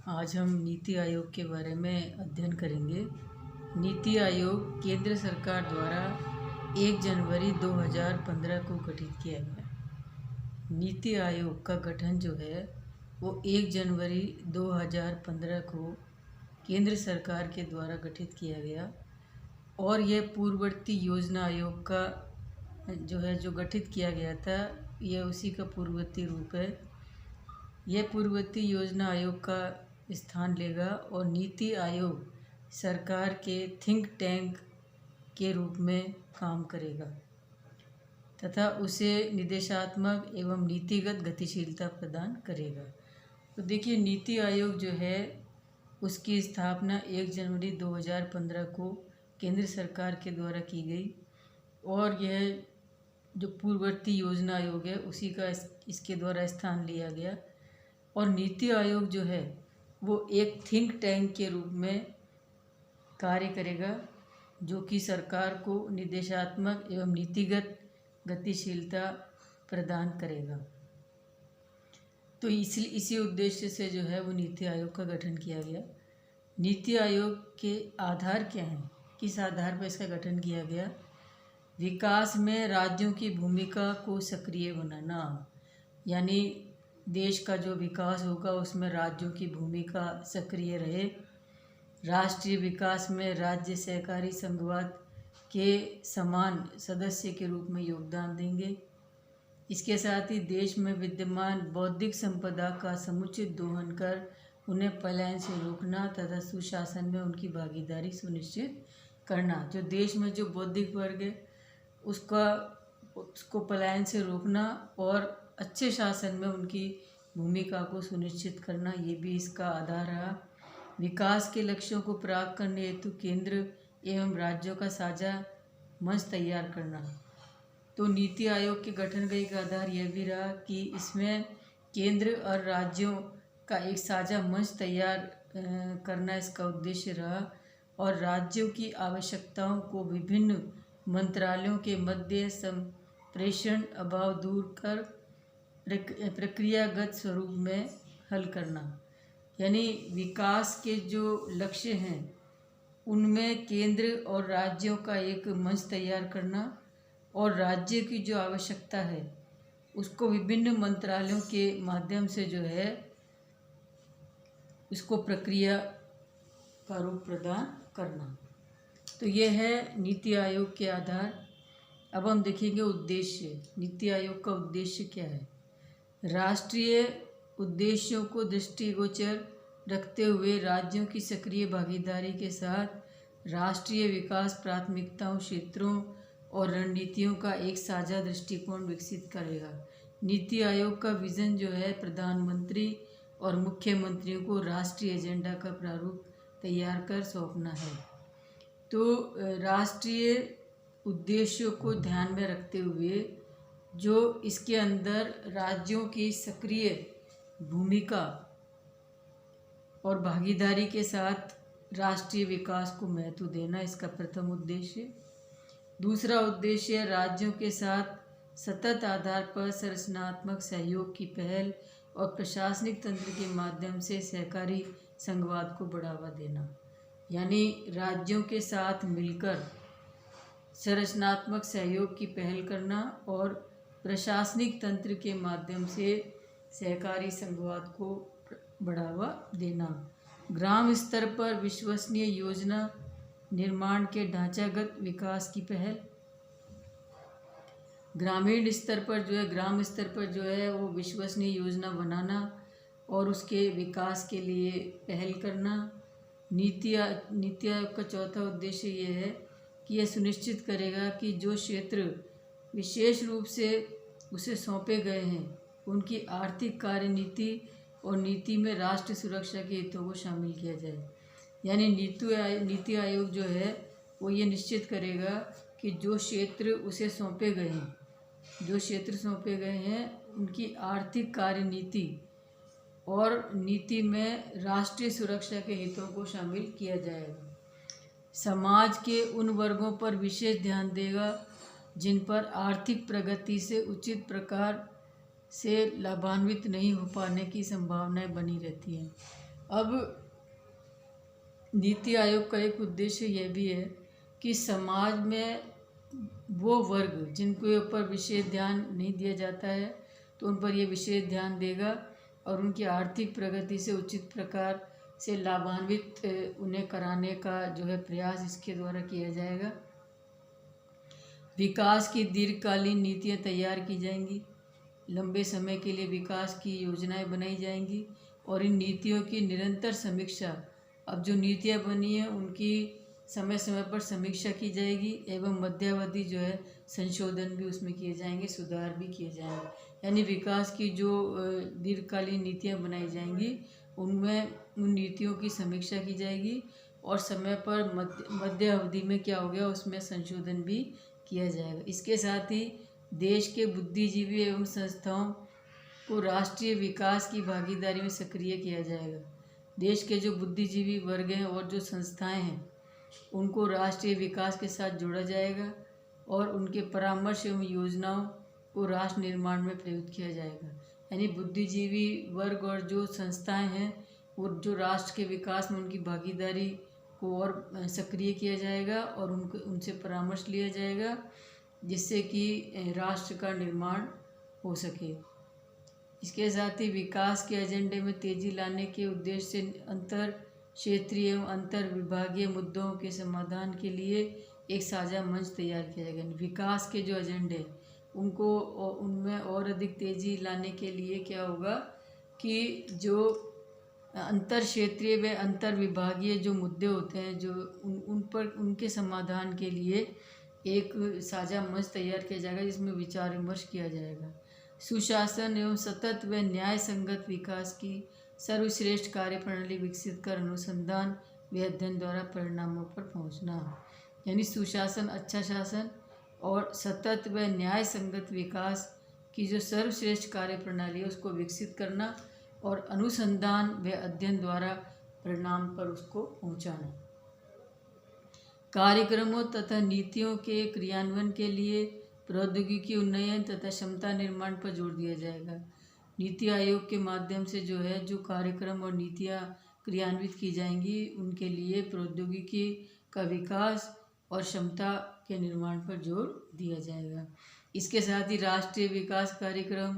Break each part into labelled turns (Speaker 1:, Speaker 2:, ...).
Speaker 1: आज हम नीति आयोग के बारे में अध्ययन करेंगे। नीति आयोग केंद्र सरकार द्वारा 1 जनवरी 2015 को गठित किया गया। नीति आयोग का गठन जो है वो 1 जनवरी 2015 को केंद्र सरकार के द्वारा गठित किया गया और यह पूर्ववर्ती योजना आयोग का जो गठित किया गया था, यह उसी का पूर्ववर्ती रूप है। यह पूर्ववर्ती योजना आयोग का स्थान लेगा और नीति आयोग सरकार के थिंक टैंक के रूप में काम करेगा तथा उसे निर्देशात्मक एवं नीतिगत गतिशीलता प्रदान करेगा। तो देखिए, नीति आयोग जो है उसकी स्थापना 1 जनवरी 2015 को केंद्र सरकार के द्वारा की गई और यह जो पूर्ववर्ती योजना आयोग है उसी का इसके द्वारा स्थान लिया गया। और नीति आयोग जो है वो एक थिंक टैंक के रूप में कार्य करेगा जो कि सरकार को निर्देशात्मक एवं नीतिगत गतिशीलता प्रदान करेगा। तो इसी उद्देश्य से जो है वो नीति आयोग का गठन किया गया। नीति आयोग के आधार क्या हैं, किस आधार पर इसका गठन किया गया? विकास में राज्यों की भूमिका को सक्रिय बनाना, यानी देश का जो विकास होगा उसमें राज्यों की भूमिका सक्रिय रहे। राष्ट्रीय विकास में राज्य सहकारी संघवाद के समान सदस्य के रूप में योगदान देंगे। इसके साथ ही देश में विद्यमान बौद्धिक संपदा का समुचित दोहन कर उन्हें पलायन से रोकना तथा सुशासन में उनकी भागीदारी सुनिश्चित करना। जो देश में जो बौद्धिक वर्ग है उसको पलायन से रोकना और अच्छे शासन में उनकी भूमिका को सुनिश्चित करना, ये भी इसका आधार रहा। विकास के लक्ष्यों को प्राप्त करने हेतु केंद्र एवं राज्यों का साझा मंच तैयार करना। तो नीति आयोग के गठन का एक आधार यह भी रहा कि इसमें केंद्र और राज्यों का एक साझा मंच तैयार करना इसका उद्देश्य रहा और राज्यों की आवश्यकताओं को विभिन्न मंत्रालयों के मध्य संप्रेषण अभाव दूर कर प्रक्रियागत स्वरूप में हल करना। यानी विकास के जो लक्ष्य हैं उनमें केंद्र और राज्यों का एक मंच तैयार करना और राज्य की जो आवश्यकता है उसको विभिन्न मंत्रालयों के माध्यम से जो है इसको प्रक्रिया का रूप प्रदान करना। तो ये है नीति आयोग के आधार। अब हम देखेंगे उद्देश्य। नीति आयोग का उद्देश्य क्या है? राष्ट्रीय उद्देश्यों को दृष्टिगोचर रखते हुए राज्यों की सक्रिय भागीदारी के साथ राष्ट्रीय विकास प्राथमिकताओं, क्षेत्रों और रणनीतियों का एक साझा दृष्टिकोण विकसित करेगा। नीति आयोग का विज़न जो है प्रधानमंत्री और मुख्यमंत्रियों को राष्ट्रीय एजेंडा का प्रारूप तैयार कर सौंपना है। तो राष्ट्रीय उद्देश्यों को ध्यान में रखते हुए जो इसके अंदर राज्यों की सक्रिय भूमिका और भागीदारी के साथ राष्ट्रीय विकास को महत्व देना, इसका प्रथम उद्देश्य। दूसरा उद्देश्य राज्यों के साथ सतत आधार पर संरचनात्मक सहयोग की पहल और प्रशासनिक तंत्र के माध्यम से सहकारी संघवाद को बढ़ावा देना। यानी राज्यों के साथ मिलकर संरचनात्मक सहयोग की पहल करना और प्रशासनिक तंत्र के माध्यम से सहकारी संघवाद को बढ़ावा देना। ग्राम स्तर पर विश्वसनीय योजना निर्माण के ढांचागत विकास की पहल। ग्रामीण स्तर पर ग्राम स्तर पर वो विश्वसनीय योजना बनाना और उसके विकास के लिए पहल करना। नीति आयोग का चौथा उद्देश्य ये है कि यह सुनिश्चित करेगा कि जो क्षेत्र विशेष रूप से उसे सौंपे गए हैं उनकी आर्थिक कार्य नीति और नीति में राष्ट्र सुरक्षा के हितों को शामिल किया जाए। यानी नीति आयोग जो है वो ये निश्चित करेगा कि जो क्षेत्र उसे सौंपे गए हैं उनकी आर्थिक कार्य नीति और नीति में राष्ट्रीय सुरक्षा के हितों को शामिल किया जाएगा। समाज के उन वर्गों पर विशेष ध्यान देगा जिन पर आर्थिक प्रगति से उचित प्रकार से लाभान्वित नहीं हो पाने की संभावनाएं बनी रहती हैं। अब नीति आयोग का एक उद्देश्य यह भी है कि समाज में वो वर्ग जिनके ऊपर विशेष ध्यान नहीं दिया जाता है तो उन पर यह विशेष ध्यान देगा और उनकी आर्थिक प्रगति से उचित प्रकार से लाभान्वित उन्हें कराने का जो है प्रयास इसके द्वारा किया जाएगा। विकास की दीर्घकालीन नीतियाँ तैयार की जाएंगी, लंबे समय के लिए विकास की योजनाएं बनाई जाएंगी और इन नीतियों की निरंतर समीक्षा, अब जो नीतियाँ बनी हैं उनकी समय समय पर समीक्षा की जाएगी एवं मध्यावधि जो है संशोधन भी उसमें किए जाएंगे, सुधार भी किए जाएंगे। यानी विकास की जो दीर्घकालीन नीतियाँ बनाई जाएंगी उनमें उन नीतियों की समीक्षा की जाएगी और समय पर मध्य अवधि में क्या हो गया उसमें संशोधन भी किया जाएगा। इसके साथ ही देश के बुद्धिजीवी एवं संस्थाओं को राष्ट्रीय विकास की भागीदारी में सक्रिय किया जाएगा। देश के जो बुद्धिजीवी वर्ग हैं और जो संस्थाएं हैं उनको राष्ट्रीय विकास के साथ जोड़ा जाएगा और उनके परामर्श एवं योजनाओं को राष्ट्र निर्माण में प्रयुक्त किया जाएगा। यानी बुद्धिजीवी वर्ग और जो संस्थाएं हैं और जो राष्ट्र के विकास में उनकी भागीदारी को और सक्रिय किया जाएगा और उनसे परामर्श लिया जाएगा जिससे कि राष्ट्र का निर्माण हो सके। इसके साथ ही विकास के एजेंडे में तेजी लाने के उद्देश्य से अंतर क्षेत्रीय एवं अंतर विभागीय मुद्दों के समाधान के लिए एक साझा मंच तैयार किया जाएगा। विकास के जो एजेंडे उनको उनमें और अधिक तेजी लाने के लिए क्या होगा कि जो अंतर क्षेत्रीय व अंतर विभागीय जो मुद्दे होते हैं जो उन पर उनके समाधान के लिए एक साझा मंच तैयार किया जाएगा जिसमें विचार विमर्श किया जाएगा। सुशासन एवं सतत व न्याय संगत विकास की सर्वश्रेष्ठ कार्य प्रणाली विकसित कर अनुसंधान व अध्ययन द्वारा परिणामों पर पहुंचना। यानी सुशासन, अच्छा शासन और सतत व न्याय संगत विकास की जो सर्वश्रेष्ठ कार्य प्रणाली है उसको विकसित करना और अनुसंधान व अध्ययन द्वारा परिणाम पर उसको पहुंचाना। कार्यक्रमों तथा नीतियों के क्रियान्वयन के लिए प्रौद्योगिकी उन्नयन तथा क्षमता निर्माण पर जोर दिया जाएगा। नीति आयोग के माध्यम से जो है जो कार्यक्रम और नीतियाँ क्रियान्वित की जाएंगी उनके लिए प्रौद्योगिकी का विकास और क्षमता के निर्माण पर जोर दिया जाएगा। इसके साथ ही राष्ट्रीय विकास कार्यक्रम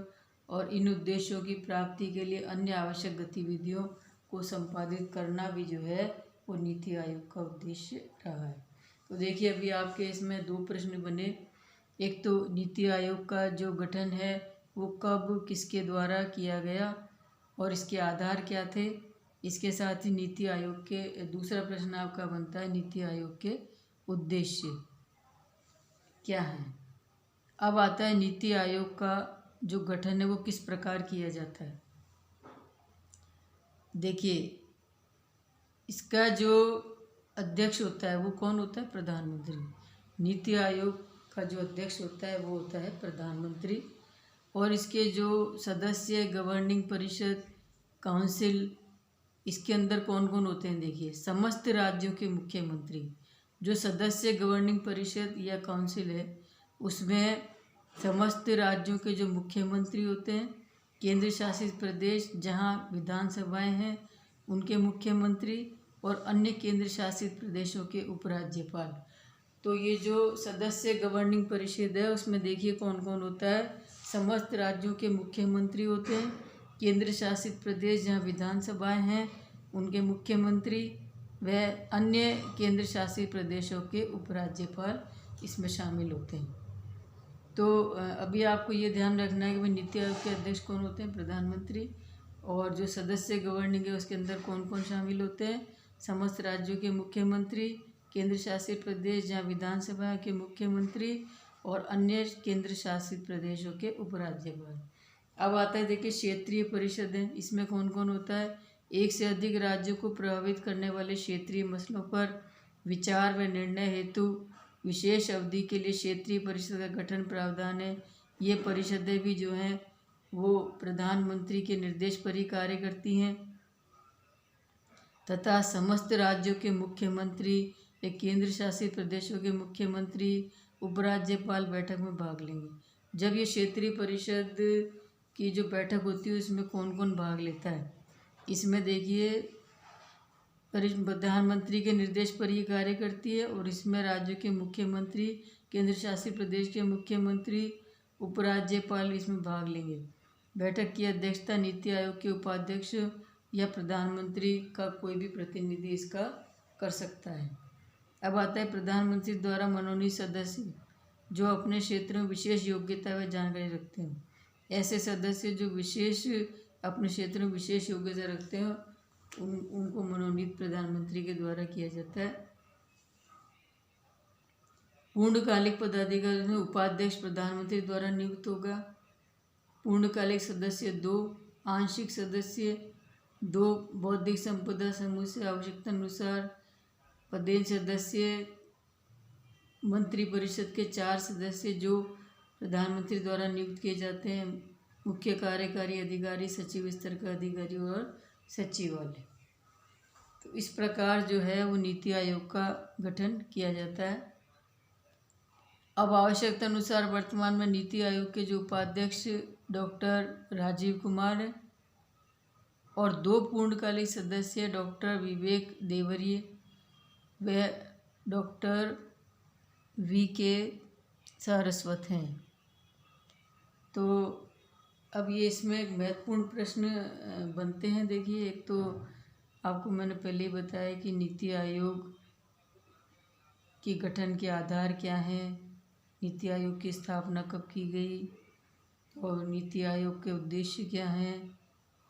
Speaker 1: और इन उद्देश्यों की प्राप्ति के लिए अन्य आवश्यक गतिविधियों को संपादित करना भी जो है वो नीति आयोग का उद्देश्य रहा है। तो देखिए अभी आपके इसमें दो प्रश्न बने। एक तो नीति आयोग का जो गठन है वो कब किसके द्वारा किया गया और इसके आधार क्या थे। इसके साथ ही नीति आयोग के दूसरा प्रश्न आपका बनता है नीति आयोग के उद्देश्य क्या है। अब आता है नीति आयोग का जो गठन है वो किस प्रकार किया जाता है। देखिए इसका जो अध्यक्ष होता है वो कौन होता है, प्रधानमंत्री। नीति आयोग का जो अध्यक्ष होता है वो होता है प्रधानमंत्री और इसके जो सदस्य गवर्निंग परिषद, काउंसिल, इसके अंदर कौन कौन होते हैं। देखिए समस्त राज्यों के मुख्यमंत्री, जो सदस्य गवर्निंग परिषद या काउंसिल है उसमें समस्त राज्यों के जो मुख्यमंत्री होते हैं, केंद्र शासित प्रदेश जहां विधानसभाएं हैं उनके मुख्यमंत्री और अन्य केंद्र शासित प्रदेशों के उपराज्यपाल। तो ये जो सदस्य गवर्निंग परिषद है उसमें देखिए कौन कौन होता है। समस्त राज्यों के मुख्यमंत्री होते हैं, केंद्र शासित प्रदेश जहाँ विधानसभाएं हैं उनके मुख्यमंत्री व अन्य केंद्र शासित प्रदेशों के उपराज्यपाल इसमें शामिल होते हैं। तो अभी आपको ये ध्यान रखना है कि भाई नीति आयोग के अध्यक्ष कौन होते हैं, प्रधानमंत्री, और जो सदस्य गवर्निंग है उसके अंदर कौन कौन शामिल होते हैं, समस्त राज्यों के मुख्यमंत्री, केंद्र शासित प्रदेश जहाँ विधानसभा के मुख्यमंत्री और अन्य केंद्र शासित प्रदेशों के उपराज्यपाल। अब आता है देखिए क्षेत्रीय परिषद है, इसमें कौन कौन होता है। एक से अधिक राज्यों को प्रभावित करने वाले क्षेत्रीय मसलों पर विचार व निर्णय हेतु विशेष अवधि के लिए क्षेत्रीय परिषद का गठन प्रावधान है। ये परिषदें भी जो हैं वो प्रधानमंत्री के निर्देश पर ही कार्य करती हैं तथा समस्त राज्यों के मुख्यमंत्री या केंद्र शासित प्रदेशों के मुख्यमंत्री, उपराज्यपाल बैठक में भाग लेंगे। जब ये क्षेत्रीय परिषद की जो बैठक होती है उसमें कौन कौन भाग लेता है। इसमें देखिए प्रधानमंत्री के निर्देश पर ये कार्य करती है और इसमें राज्यों के मुख्यमंत्री, केंद्र शासित प्रदेश के मुख्यमंत्री, उपराज्यपाल इसमें भाग लेंगे। बैठक की अध्यक्षता नीति आयोग के उपाध्यक्ष या प्रधानमंत्री का कोई भी प्रतिनिधि इसका कर सकता है। अब आता है प्रधानमंत्री द्वारा मनोनीत सदस्य जो अपने क्षेत्र में विशेष योग्यता व जानकारी रखते हैं। ऐसे सदस्य जो अपने क्षेत्र में विशेष योग्यता रखते हैं उनको मनोनीत प्रधानमंत्री के द्वारा किया जाता है। पूर्णकालिक पदाधिकारी में उपाध्यक्ष प्रधानमंत्री द्वारा नियुक्त होगा। पूर्णकालिक सदस्य 2, आंशिक सदस्य 2, बौद्धिक संपदा समूह से आवश्यकता अनुसार पदेन सदस्य, मंत्रिपरिषद के 4 सदस्य जो प्रधानमंत्री द्वारा नियुक्त किए जाते हैं, मुख्य कार्यकारी अधिकारी, सचिव स्तर का अधिकारी और सचिवालय। तो इस प्रकार जो है वो नीति आयोग का गठन किया जाता है। अब आवश्यकता अनुसार वर्तमान में नीति आयोग के जो उपाध्यक्ष डॉक्टर राजीव कुमार है और 2 पूर्णकालिक सदस्य डॉक्टर विवेक देवरिये व डॉक्टर VK सारस्वत हैं। तो अब ये इसमें एक महत्वपूर्ण प्रश्न बनते हैं। देखिए, एक तो आपको मैंने पहले ही बताया कि नीति आयोग के गठन के आधार क्या हैं, नीति आयोग की स्थापना कब की गई और नीति आयोग के उद्देश्य क्या हैं।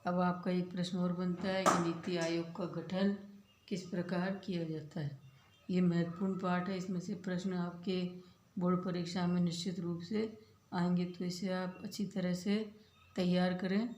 Speaker 1: अब आपका एक प्रश्न और बनता है कि नीति आयोग का गठन किस प्रकार किया जाता है। ये महत्वपूर्ण पार्ट है, इसमें से प्रश्न आपके बोर्ड परीक्षा में निश्चित रूप से आएंगे, तो इसे आप अच्छी तरह से तैयार करें।